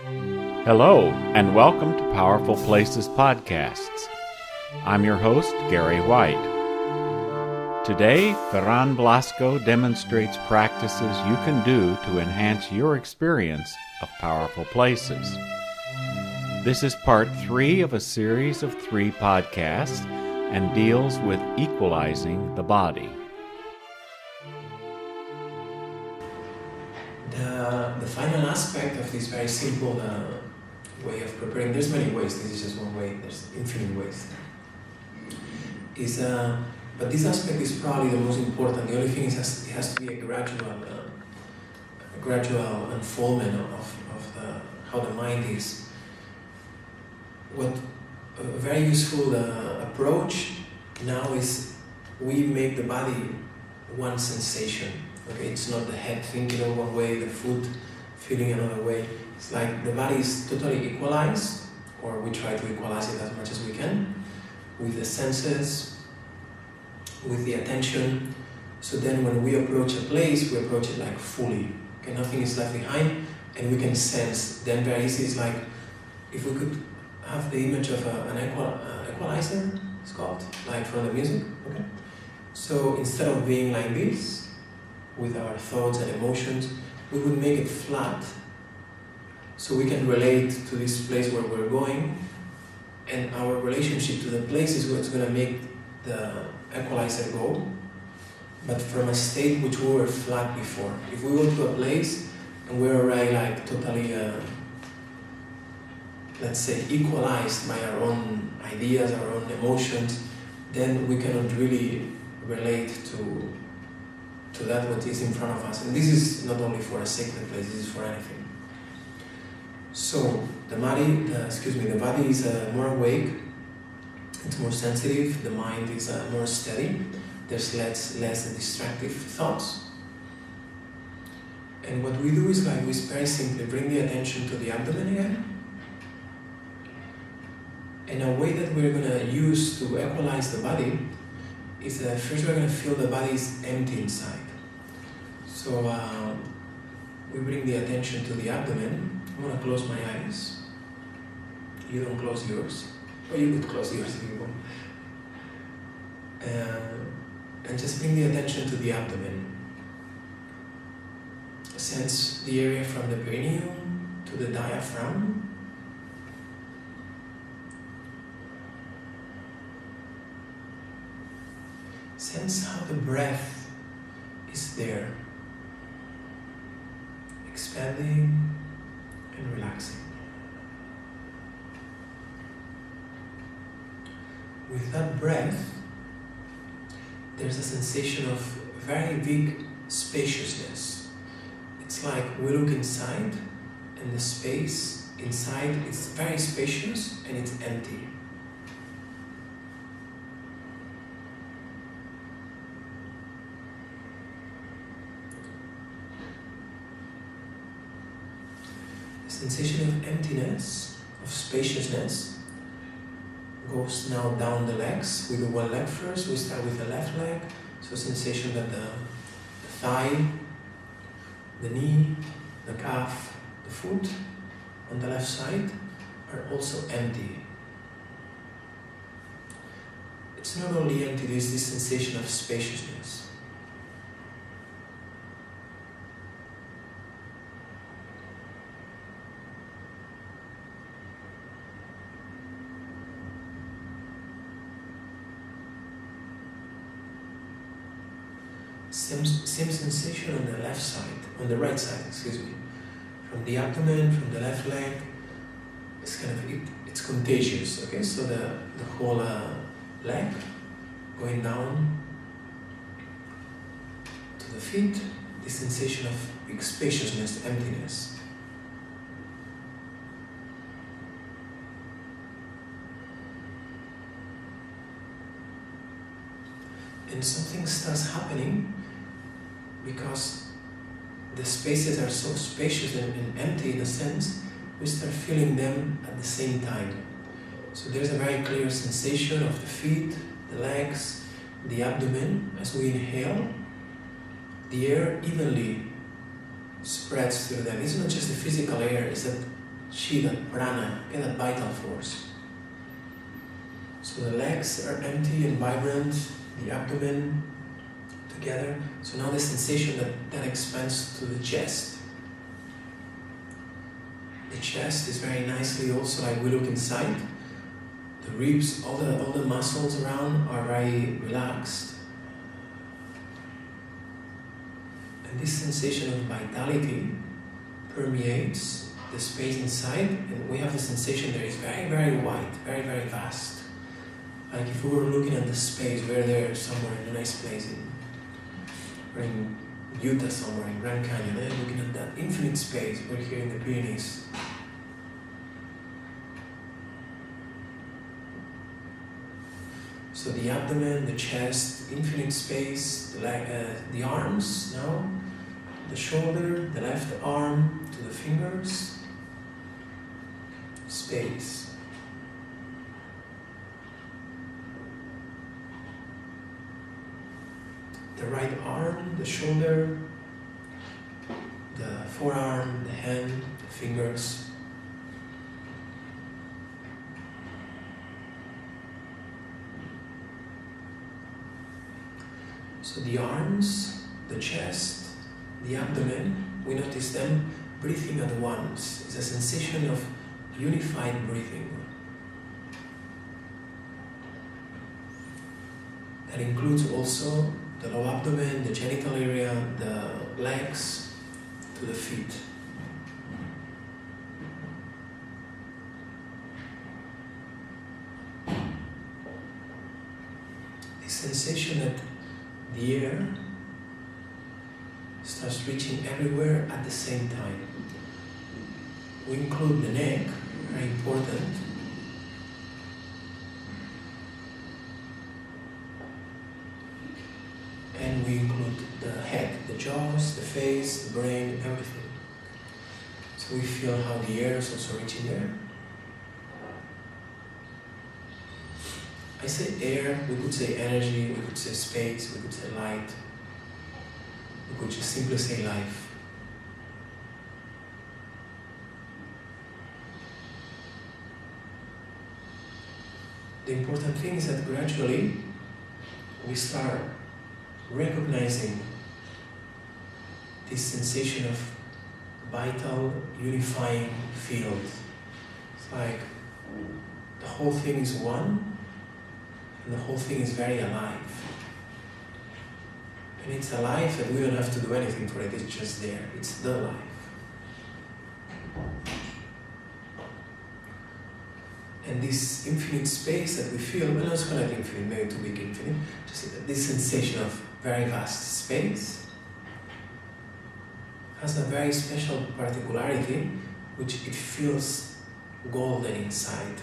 Hello, and welcome to Powerful Places Podcasts. I'm your host, Gary White. Today, Ferran Blasco demonstrates practices you can do to enhance your experience of powerful places. This is part 3 of a series of 3 podcasts and deals with equalizing the body. The final aspect of this very simple way of preparing, there's many ways, this is just one way, there's infinite ways, but this aspect is probably the most important. The only thing is it has to be a gradual unfoldment of how the mind is. What a very useful approach now is we make the body one sensation. Okay, it's not the head thinking in one way, the foot feeling another way. It's like the body is totally equalized, or we try to equalize it as much as we can, with the senses, with the attention. So then when we approach a place, we approach it like fully. Okay, nothing is left behind, and we can sense. Then very easy, it's like, if we could have the image of an equalizer, it's called, like from the music, okay? So instead of being like this, with our thoughts and emotions, we would make it flat, so we can relate to this place where we're going, and our relationship to the place is what's going to make the equalizer go, but from a state which we were flat before. If we go to a place and we're already like totally, let's say, equalized by our own ideas, our own emotions, then we cannot really relate to that what is in front of us. And this is not only for a sacred place, this is for anything. So the body is more awake, it's more sensitive, the mind is more steady, there's less distractive thoughts. And what we do is like we very simply bring the attention to the abdomen again. And a way that we're going to use to equalize the body is that first we're going to feel the body is empty inside. So we bring the attention to the abdomen. I'm going to close my eyes. You don't close yours. Or you could close yours if you want. And just bring the attention to the abdomen. Sense the area from the perineum to the diaphragm. Sense how the breath is there, expanding and relaxing. With that breath, there's a sensation of very big spaciousness. It's like we look inside, and the space inside is very spacious and it's empty. Sensation of emptiness, of spaciousness, goes now down the legs. We do one leg first. We start with the left leg. So sensation that the thigh, the knee, the calf, the foot on the left side are also empty. It's not only empty, there's this sensation of spaciousness. Same sensation on the left side, on the right side, from the abdomen, from the left leg. It's it's contagious, okay? So the whole leg going down to the feet, the sensation of big spaciousness, emptiness. And something starts happening because the spaces are so spacious and empty in a sense, we start feeling them at the same time. So there's a very clear sensation of the feet, the legs, the abdomen. As we inhale, the air evenly spreads through them. It's not just the physical air, it's that chi, that prana, okay, that vital force. So the legs are empty and vibrant, the abdomen together. So now the sensation that expands to the chest. The chest is very nicely also, like we look inside. The ribs, all the muscles around are very relaxed. And this sensation of vitality permeates the space inside, and we have the sensation that it's very, very wide, very, very vast. Like if we were looking at the space, we're there somewhere in a nice place, we're in Utah somewhere, in Grand Canyon, and looking at that infinite space. We're here in the Pyrenees. So the abdomen, the chest, infinite space, the arms now, the shoulder, the left arm to the fingers, space. The right arm, the shoulder, the forearm, the hand, the fingers. So the arms, the chest, the abdomen, we notice them breathing at once. It's a sensation of unified breathing. That includes also the low abdomen, the genital area, the legs to the feet. This sensation that the air starts reaching everywhere at the same time. We include the neck, very important. And we include the head, the jaws, the face, the brain, everything. So we feel how the air is also reaching there. I say air, we could say energy, we could say space, we could say light, we could just simply say life. The important thing is that gradually we start recognizing this sensation of vital, unifying field. It's like the whole thing is one, and the whole thing is very alive. And it's alive that we don't have to do anything for it, it's just there. It's the life. And this infinite space that we feel, well, let's call it infinite, maybe too big infinite, just this sensation of very vast space has a very special particularity, which it feels golden inside.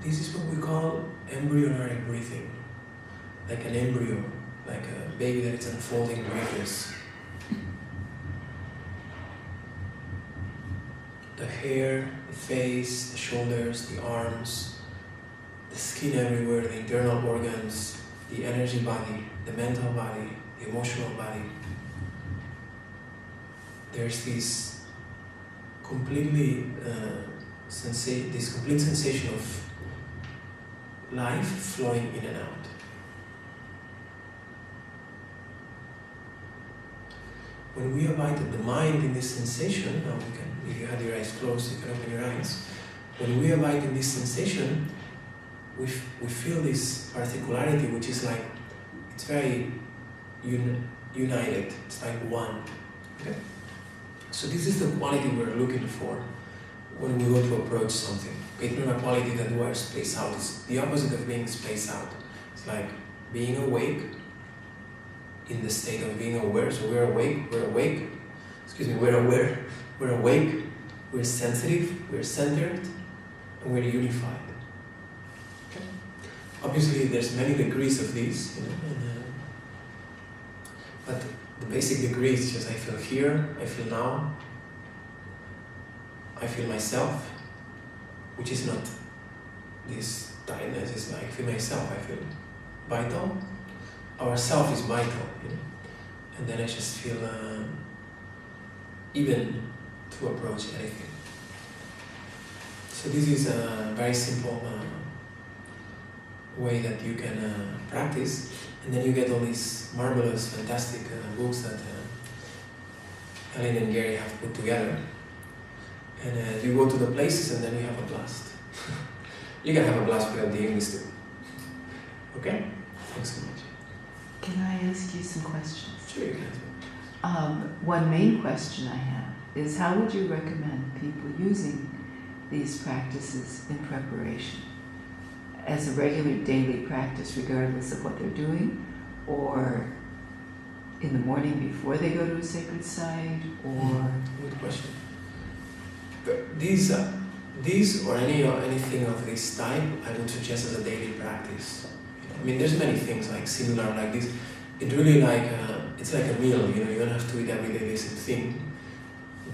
This is what we call embryonic breathing, like an embryo, like a baby that is unfolding breathes. The hair, the face, the shoulders, the arms, the skin everywhere, the internal organs, the energy body, the mental body, the emotional body. There's this completely this complete sensation of life flowing in and out. When we abide the mind in this sensation, now we can, if you have your eyes closed, you can open your eyes. When we abide in this sensation, we feel this particularity, which is like, it's very united, it's like one. Okay? So this is the quality we're looking for when we go to approach something. It's not a quality that we're spaced out, it's the opposite of being spaced out. It's like being awake in the state of being aware. So we're awake, we're aware, we're awake, we're sensitive, we're centered, and we're unified. Okay? Obviously there's many degrees of this, you know, but the basic degree is just I feel here, I feel now, I feel myself, which is not this tightness is like, I feel myself, I feel vital. Our self is vital, and then I just feel even to approach anything. So this is a very simple way that you can practice, and then you get all these marvelous, fantastic books that Ellen and Gary have put together, and you go to the places and then you have a blast. You can have a blast without the English too. Okay? Thanks so much. Can I ask you some questions? Sure, you can. One main question I have is, how would you recommend people using these practices in preparation? As a regular daily practice, regardless of what they're doing, or in the morning before they go to a sacred site, or... Good question. But these or anything of this type, I would suggest as a daily practice. I mean, there's many things like similar like this. It's really like it's like a meal. You don't have to eat every day the same thing,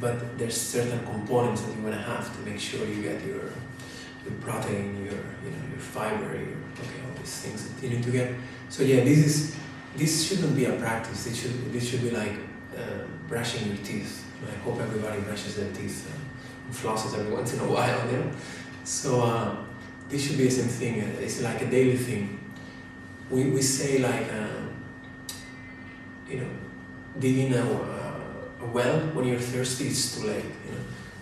but there's certain components that you want to have to make sure you get your protein, your fiber, all these things that you need to get. So yeah, this shouldn't be a practice. This should be like brushing your teeth. I hope everybody brushes their teeth and flosses every once in a while. So this should be the same thing. It's like a daily thing. We say like digging a well when you're thirsty is too late.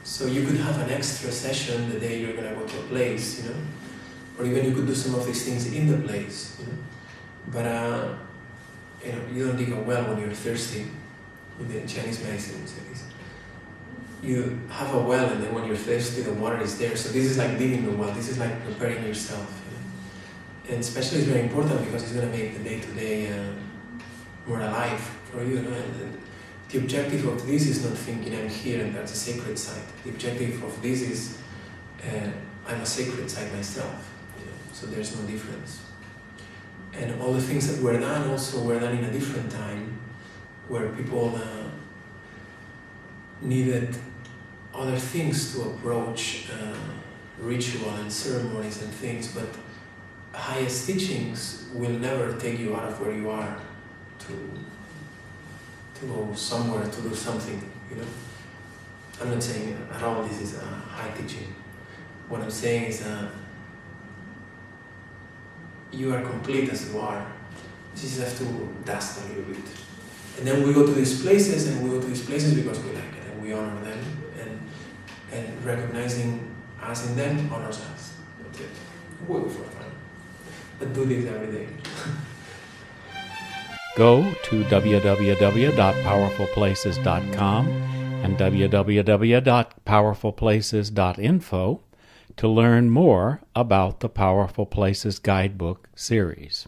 So you could have an extra session the day you're gonna go to a place, or even you could do some of these things in the place, But you don't dig a well when you're thirsty. In the Chinese medicine, we say this. You have a well, and then when you're thirsty, the water is there. So this is like digging the well. This is like preparing yourself, and especially it's very important because it's gonna make the day-to-day more alive for you. And the objective of this is not thinking I'm here and that's a sacred site. The objective of this is I'm a sacred site myself. So there's no difference. And all the things that were done also were done in a different time, where people needed other things to approach ritual and ceremonies and things, but highest teachings will never take you out of where you are to go somewhere to do something, I'm not saying at all this is a high teaching. What I'm saying is you are complete as you are. You just have to dust a little bit. And then we go to these places, because we like it, and we honor them, and recognizing us in them honors us. That's it. We'll go for fun. But do this every day. Go to www.powerfulplaces.com and www.powerfulplaces.info to learn more about the Powerful Places Guidebook series.